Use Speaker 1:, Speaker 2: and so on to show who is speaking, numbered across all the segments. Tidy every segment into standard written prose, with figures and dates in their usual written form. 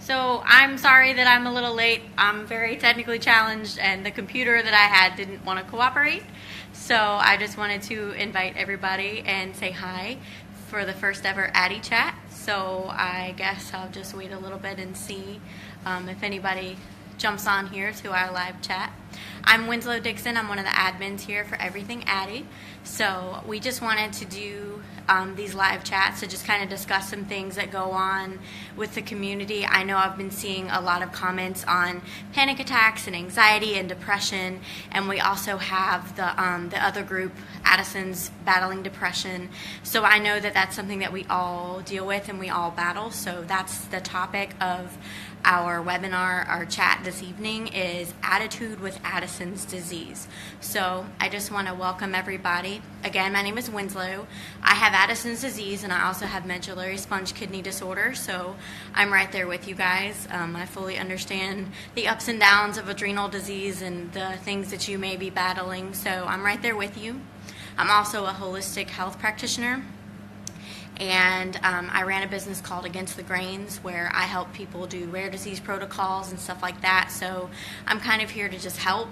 Speaker 1: So I'm sorry that I'm a little late. I'm very technically challenged, and the computer that I had didn't want to cooperate. So I just wanted to invite everybody and say hi for the first ever Addy Chat. So I guess I'll just wait a little bit and see if anybody jumps on here to our live chat. I'm Winslow Dixon. I'm one of the admins here for Everything Addy. So we just wanted to do these live chats to just kind of discuss some things that go on with the community. I know I've been seeing a lot of comments on panic attacks and anxiety and depression, and we also have the other group, Addison's battling depression. So I know that that's something that we all deal with and we all battle. So that's the topic of our webinar, our chat this evening is Attitude with Addison's Disease. So I just want to welcome everybody. Again, my name is Winslow. I have Addison's disease and I also have medullary sponge kidney disorder, so I'm right there with you guys. I fully understand the ups and downs of adrenal disease and the things that you may be battling, so I'm right there with you. I'm also a holistic health practitioner. And I ran a business called Against the Grains where I help people do rare disease protocols and stuff like that. So I'm kind of here to just help.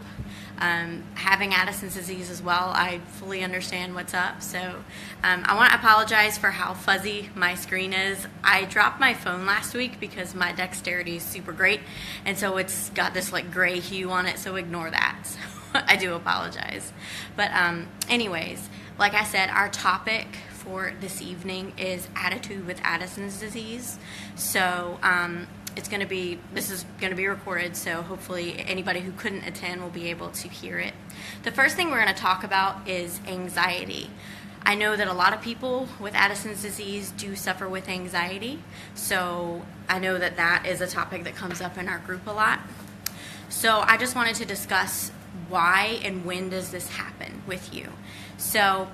Speaker 1: Having Addison's disease as well, I fully understand what's up. So I want to apologize for how fuzzy my screen is. I dropped my phone last week because my dexterity is super great. And so it's got this like gray hue on it, so ignore that. So I do apologize. But anyways, like I said, our topic for this evening is Attitude with Addison's Disease. So this is going to be recorded, so hopefully anybody who couldn't attend will be able to hear it. The first thing we're going to talk about is anxiety. I know that a lot of people with Addison's disease do suffer with anxiety, so I know that that is a topic that comes up in our group a lot. So I just wanted to discuss why and when does this happen with you. So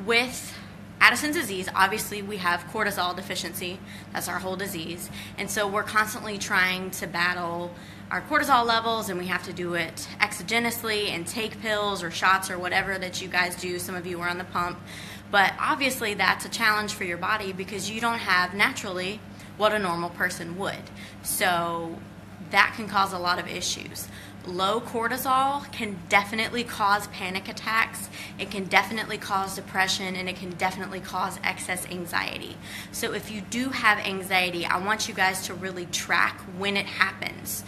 Speaker 1: with Addison's disease, obviously we have cortisol deficiency. That's our whole disease. And so we're constantly trying to battle our cortisol levels, and we have to do it exogenously and take pills or shots or whatever that you guys do. Some of you are on the pump. But obviously that's a challenge for your body because you don't have naturally what a normal person would. So that can cause a lot of issues. Low cortisol can definitely cause panic attacks, it can definitely cause depression, and it can definitely cause excess anxiety. So if you do have anxiety, I want you guys to really track when it happens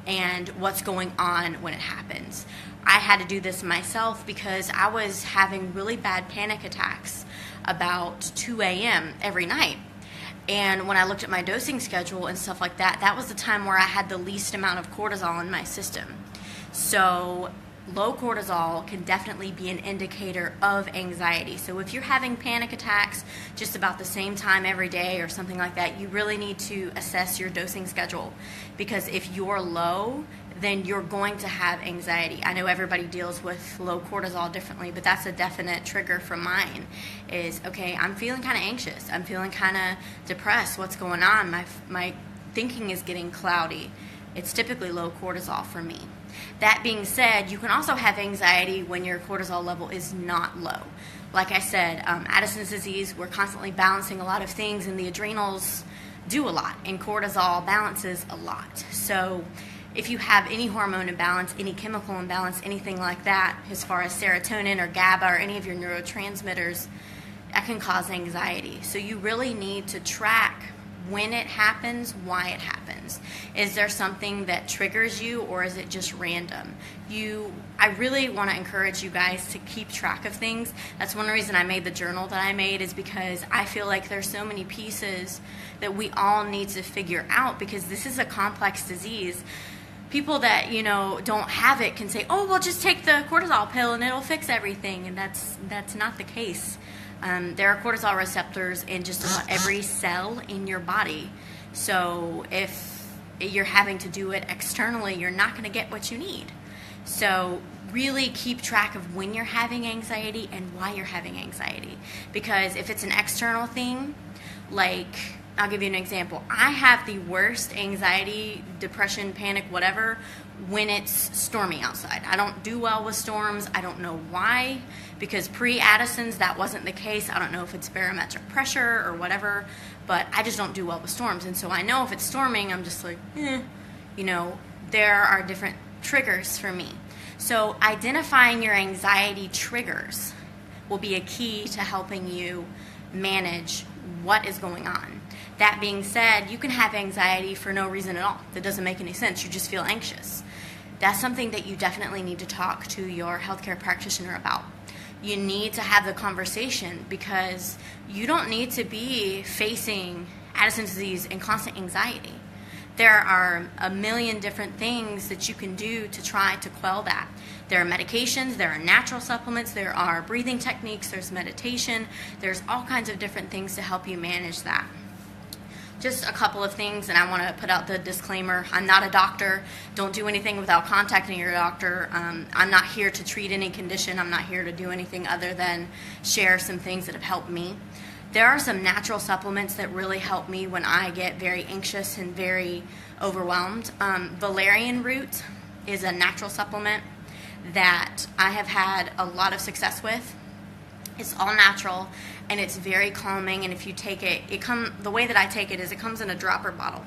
Speaker 1: and what's going on when it happens. I had to do this myself because I was having really bad panic attacks about 2 a.m. every night. And when I looked at my dosing schedule and stuff like that, that was the time where I had the least amount of cortisol in my system. So low cortisol can definitely be an indicator of anxiety. So if you're having panic attacks just about the same time every day or something like that, you really need to assess your dosing schedule. Because if you're low, then you're going to have anxiety. I know everybody deals with low cortisol differently, but that's a definite trigger for mine is, okay, I'm feeling kind of anxious. I'm feeling kind of depressed. What's going on? My thinking is getting cloudy. It's typically low cortisol for me. That being said, you can also have anxiety when your cortisol level is not low. Like I said, Addison's disease, we're constantly balancing a lot of things, and the adrenals do a lot, and cortisol balances a lot. So if you have any hormone imbalance, any chemical imbalance, anything like that, as far as serotonin or GABA or any of your neurotransmitters, that can cause anxiety. So you really need to track when it happens, why it happens. Is there something that triggers you, or is it just random? I really want to encourage you guys to keep track of things. That's one reason I made the journal that I made, is because I feel like there's so many pieces that we all need to figure out, because this is a complex disease. People that, don't have it can say, oh, well, just take the cortisol pill and it'll fix everything, and that's not the case. There are cortisol receptors in just about every cell in your body. So if you're having to do it externally, you're not going to get what you need. So really keep track of when you're having anxiety and why you're having anxiety. Because if it's an external thing, like I'll give you an example. I have the worst anxiety, depression, panic, whatever, when it's stormy outside. I don't do well with storms. I don't know why, because pre-Addison's that wasn't the case. I don't know if it's barometric pressure or whatever, but I just don't do well with storms. And so I know if it's storming, I'm just like, there are different triggers for me. So identifying your anxiety triggers will be a key to helping you manage what is going on. That being said, you can have anxiety for no reason at all. That doesn't make any sense. You just feel anxious. That's something that you definitely need to talk to your healthcare practitioner about. You need to have the conversation, because you don't need to be facing Addison's disease in constant anxiety. There are a million different things that you can do to try to quell that. There are medications, there are natural supplements, there are breathing techniques, there's meditation, there's all kinds of different things to help you manage that. Just a couple of things, and I want to put out the disclaimer. I'm not a doctor. Don't do anything without contacting your doctor. I'm not here to treat any condition. I'm not here to do anything other than share some things that have helped me. There are some natural supplements that really help me when I get very anxious and very overwhelmed. Valerian root is a natural supplement that I have had a lot of success with. It's all natural, and it's very calming, and if you take it, the way that I take it is it comes in a dropper bottle.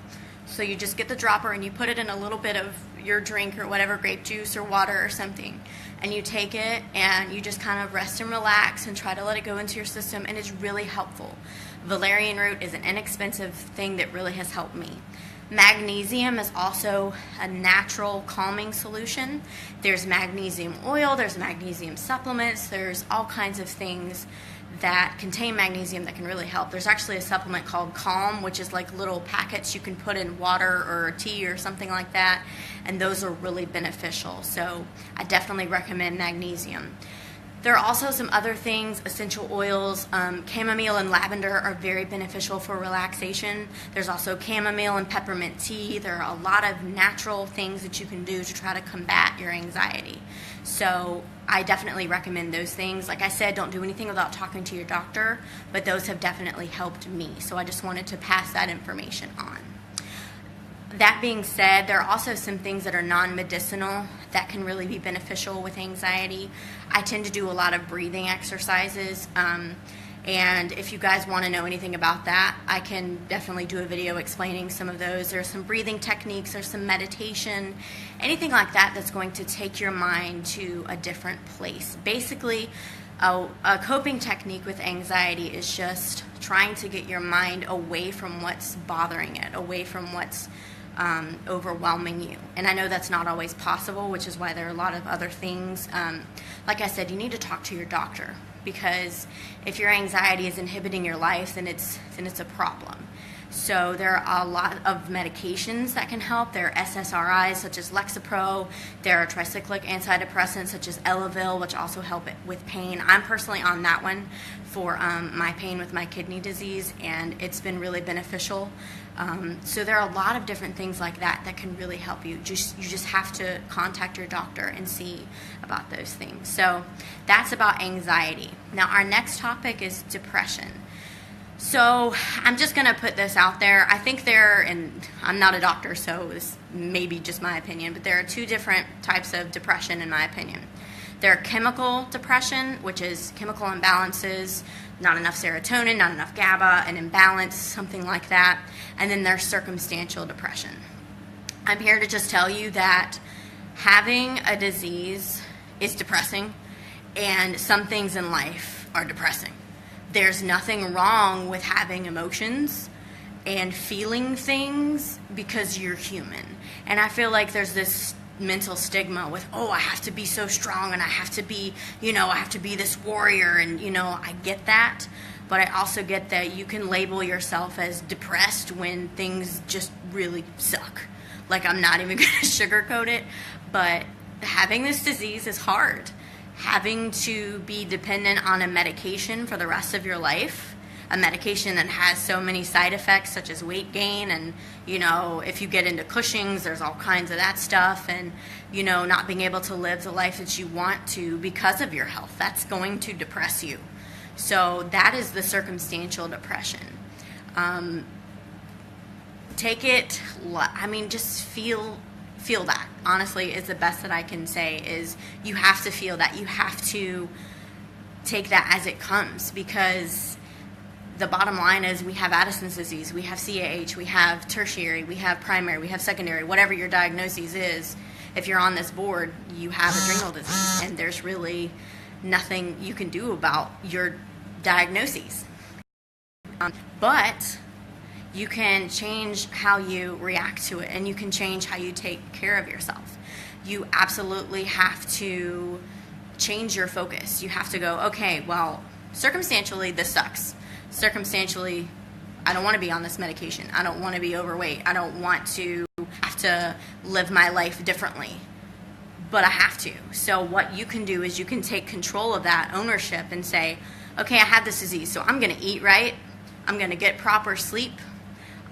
Speaker 1: So you just get the dropper and you put it in a little bit of your drink or whatever, grape juice or water or something, and you take it and you just kind of rest and relax and try to let it go into your system, and it's really helpful. Valerian root is an inexpensive thing that really has helped me. Magnesium is also a natural calming solution. There's magnesium oil, there's magnesium supplements, there's all kinds of things that contain magnesium that can really help. There's actually a supplement called Calm, which is like little packets you can put in water or tea or something like that, and those are really beneficial. So I definitely recommend magnesium. There are also some other things, essential oils. Chamomile and lavender are very beneficial for relaxation. There's also chamomile and peppermint tea. There are a lot of natural things that you can do to try to combat your anxiety. So I definitely recommend those things. Like I said, don't do anything without talking to your doctor, but those have definitely helped me. So I just wanted to pass that information on. That being said, there are also some things that are non-medicinal that can really be beneficial with anxiety. I tend to do a lot of breathing exercises, and if you guys want to know anything about that, I can definitely do a video explaining some of those. There's some breathing techniques, there's some meditation, anything like that that's going to take your mind to a different place. Basically, a coping technique with anxiety is just trying to get your mind away from what's bothering it, away from what's overwhelming you. And I know that's not always possible, which is why there are a lot of other things. Like I said, you need to talk to your doctor, because if your anxiety is inhibiting your life, then it's a problem. So there are a lot of medications that can help. There are SSRIs such as Lexapro. There are tricyclic antidepressants such as Elavil, which also help it with pain. I'm personally on that one for my pain with my kidney disease, and it's been really beneficial. So there are a lot of different things like that that can really help you. You just have to contact your doctor and see about those things. So that's about anxiety. Now our next topic is depression. So I'm just going to put this out there. I think and I'm not a doctor, so this may be just my opinion, but there are two different types of depression in my opinion. There are chemical depression, which is chemical imbalances, not enough serotonin, not enough GABA, an imbalance, something like that. And then there's circumstantial depression. I'm here to just tell you that having a disease is depressing, and some things in life are depressing. There's nothing wrong with having emotions and feeling things, because you're human. And I feel like there's this mental stigma with, I have to be so strong, and I have to be, I have to be this warrior, and, I get that. But I also get that you can label yourself as depressed when things just really suck. Like, I'm not even going to sugarcoat it, but having this disease is hard. Having to be dependent on a medication for the rest of your life, a medication that has so many side effects such as weight gain, and if you get into Cushing's, there's all kinds of that stuff, and not being able to live the life that you want to because of your health, that's going to depress you. So that is the circumstantial depression. take it, just feel that, honestly, is the best that I can say. Is you have to feel that. You have to take that as it comes, because the bottom line is we have Addison's disease, we have CAH, we have tertiary, we have primary, we have secondary, whatever your diagnosis is. If you're on this board, you have adrenal disease, and there's really nothing you can do about your diagnoses. But you can change how you react to it, and you can change how you take care of yourself. You absolutely have to change your focus. You have to go, okay, well, circumstantially, this sucks. Circumstantially, I don't want to be on this medication. I don't want to be overweight. I don't want to have to live my life differently. But I have to. So what you can do is you can take control of that ownership and say, okay, I have this disease, so I'm going to eat right. I'm going to get proper sleep.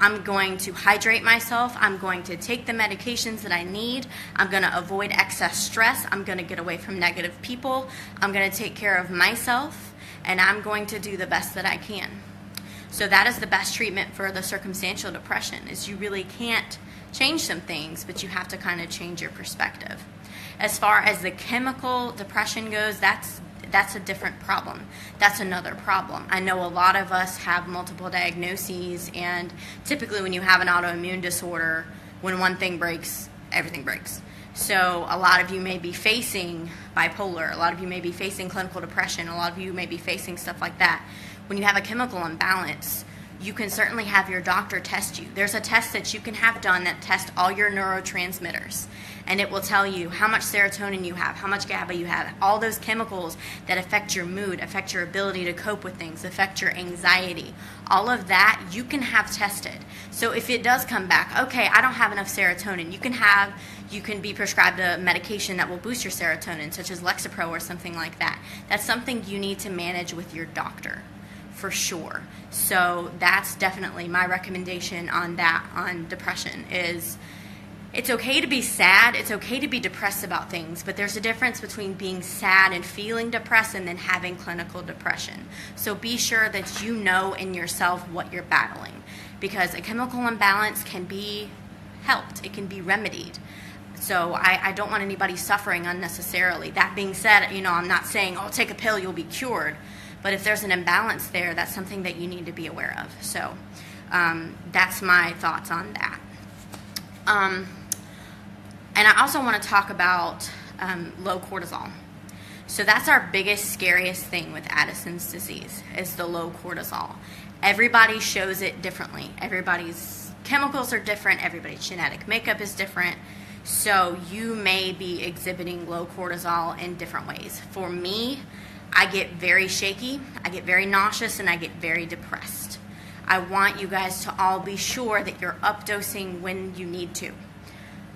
Speaker 1: I'm going to hydrate myself. I'm going to take the medications that I need. I'm going to avoid excess stress. I'm going to get away from negative people. I'm going to take care of myself, and I'm going to do the best that I can. So that is the best treatment for the circumstantial depression, is you really can't change some things, but you have to kind of change your perspective. As far as the chemical depression goes, that's a different problem. That's another problem. I know a lot of us have multiple diagnoses, and typically when you have an autoimmune disorder, when one thing breaks, everything breaks. So a lot of you may be facing bipolar, a lot of you may be facing clinical depression, a lot of you may be facing stuff like that. When you have a chemical imbalance, you can certainly have your doctor test you. There's a test that you can have done that tests all your neurotransmitters, and it will tell you how much serotonin you have, how much GABA you have, all those chemicals that affect your mood, affect your ability to cope with things, affect your anxiety. All of that you can have tested. So if it does come back, okay, I don't have enough serotonin, you can be prescribed a medication that will boost your serotonin, such as Lexapro or something like that. That's something you need to manage with your doctor, for sure. So that's definitely my recommendation on that, on depression, is it's okay to be sad, it's okay to be depressed about things, but there's a difference between being sad and feeling depressed and then having clinical depression. So be sure that you know in yourself what you're battling, because a chemical imbalance can be helped, it can be remedied. So I don't want anybody suffering unnecessarily. That being said, I'm not saying, oh, take a pill, you'll be cured. But if there's an imbalance there, that's something that you need to be aware of. So that's my thoughts on that. And I also want to talk about low cortisol. So that's our biggest, scariest thing with Addison's disease, is the low cortisol. Everybody shows it differently. Everybody's chemicals are different. Everybody's genetic makeup is different. So you may be exhibiting low cortisol in different ways. For me, I get very shaky, I get very nauseous, and I get very depressed. I want you guys to all be sure that you're updosing when you need to.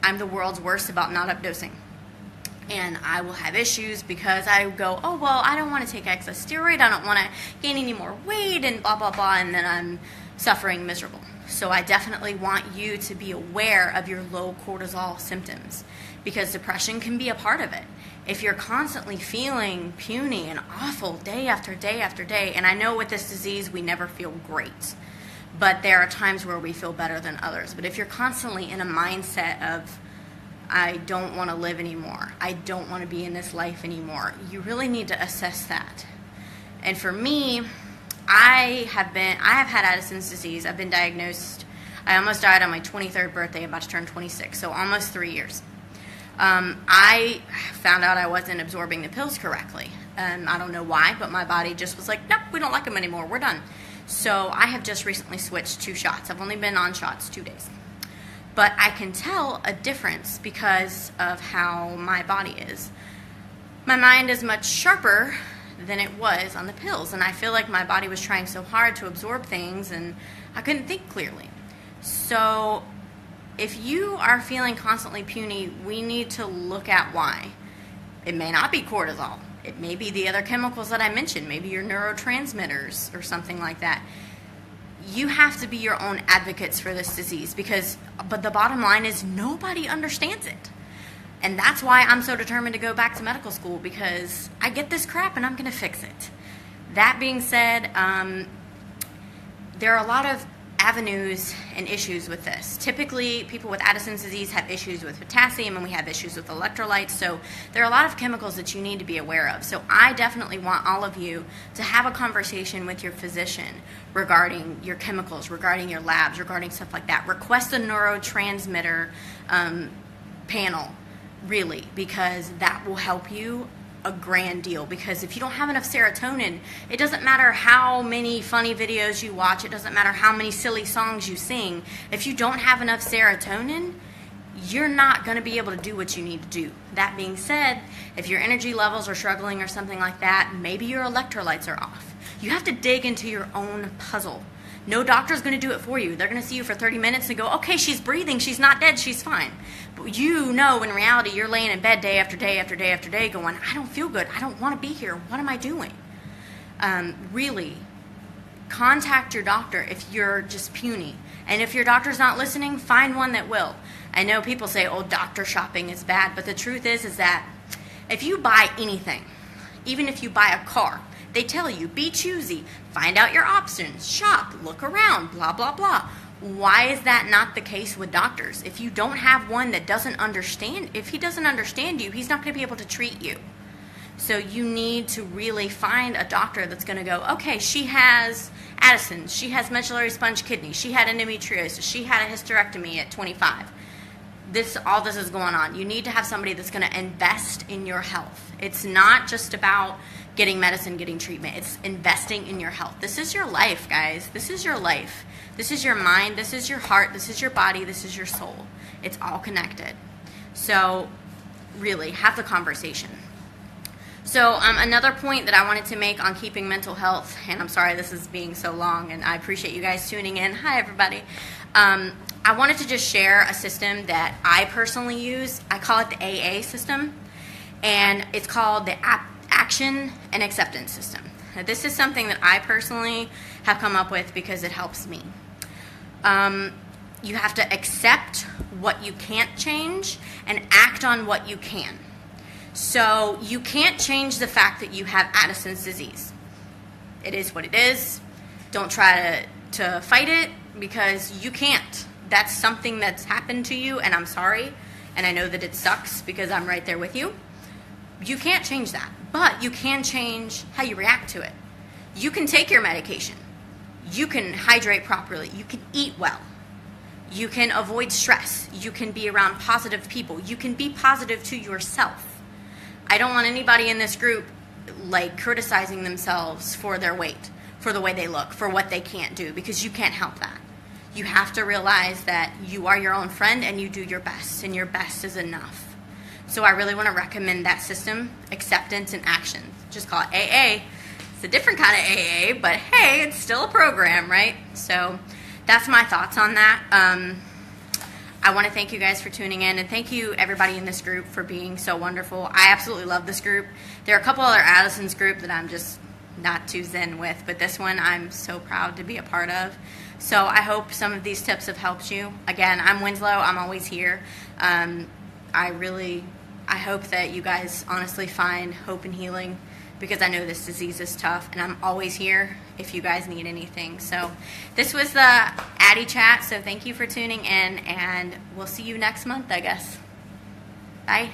Speaker 1: I'm the world's worst about not updosing. And I will have issues because I go, oh, well, I don't want to take excess steroid, I don't want to gain any more weight, and blah, blah, blah, and then I'm suffering miserable. So I definitely want you to be aware of your low cortisol symptoms, because depression can be a part of it. If you're constantly feeling puny and awful day after day after day, and I know with this disease we never feel great, but there are times where we feel better than others. But if you're constantly in a mindset of, I don't want to live anymore, I don't want to be in this life anymore, you really need to assess that. And for me, I have had Addison's disease. I've been diagnosed, I almost died on my 23rd birthday, about to turn 26, so almost 3 years. I found out I wasn't absorbing the pills correctly. I don't know why, but my body just was like, nope, we don't like them anymore, we're done. So I have just recently switched to shots. I've only been on shots 2 days. But I can tell a difference because of how my body is. My mind is much sharper than it was on the pills, and I feel like my body was trying so hard to absorb things, and I couldn't think clearly. So if you are feeling constantly puny, we need to look at why. It may not be cortisol. It may be the other chemicals that I mentioned, maybe your neurotransmitters or something like that. You have to be your own advocates for this disease, but the bottom line is nobody understands it. And that's why I'm so determined to go back to medical school, because I get this crap and I'm going to fix it. That being said, there are a lot of avenues and issues with this. Typically, people with Addison's disease have issues with potassium, and we have issues with electrolytes. So there are a lot of chemicals that you need to be aware of. So I definitely want all of you to have a conversation with your physician regarding your chemicals, regarding your labs, regarding stuff like that. Request a neurotransmitter panel, really, because that will help you a grand deal. Because if you don't have enough serotonin, it doesn't matter how many funny videos you watch, it doesn't matter how many silly songs you sing. If you don't have enough serotonin, you're not going to be able to do what you need to do. That being said, if your energy levels are struggling or something like that, maybe your electrolytes are off. You have to dig into your own puzzle. No doctor's going to do it for you. They're going to see you for 30 minutes and go, okay, she's breathing, she's not dead, she's fine. But you know, in reality, you're laying in bed day after day after day after day going, I don't feel good, I don't want to be here, what am I doing? Really, contact your doctor if you're just puny. And if your doctor's not listening, find one that will. I know people say, oh, doctor shopping is bad, but the truth is that if you buy anything, even if you buy a car, they tell you, be choosy, find out your options, shop, look around, blah, blah, blah. Why is that not the case with doctors? If you don't have one that doesn't understand, if he doesn't understand you, he's not going to be able to treat you. So you need to really find a doctor that's going to go, okay, she has Addison's, she has medullary sponge kidney, she had endometriosis, she had a hysterectomy at 25. All this is going on. You need to have somebody that's going to invest in your health. It's not just about getting medicine, getting treatment. It's investing in your health. This is your life, guys. This is your life. This is your mind. This is your heart. This is your body. This is your soul. It's all connected. So really, have the conversation. So another point that I wanted to make on keeping mental health, and I'm sorry this is being so long, and I appreciate you guys tuning in. Hi, everybody. I wanted to just share a system that I personally use. I call it the AA system, and it's called the Action and Acceptance System. Now, this is something that I personally have come up with because it helps me. You have to accept what you can't change and act on what you can. So you can't change the fact that you have Addison's disease. It is what it is. Don't try to fight it because you can't. That's something that's happened to you, and I'm sorry, and I know that it sucks because I'm right there with you. You can't change that, but you can change how you react to it. You can take your medication. You can hydrate properly. You can eat well. You can avoid stress. You can be around positive people. You can be positive to yourself. I don't want anybody in this group criticizing themselves for their weight, for the way they look, for what they can't do, because you can't help that. You have to realize that you are your own friend and you do your best, and your best is enough. So I really want to recommend that system, acceptance and action. Just call it AA. It's a different kind of AA, but hey, it's still a program, right? So that's my thoughts on that. I want to thank you guys for tuning in, and thank you everybody in this group for being so wonderful. I absolutely love this group. There are a couple other Addison's group that I'm just not too zen with, but this one I'm so proud to be a part of. So I hope some of these tips have helped you. Again, I'm Winslow. I'm always here. I hope that you guys honestly find hope and healing, because I know this disease is tough, and I'm always here if you guys need anything. So this was the Addy Chat, so thank you for tuning in, and we'll see you next month, I guess. Bye.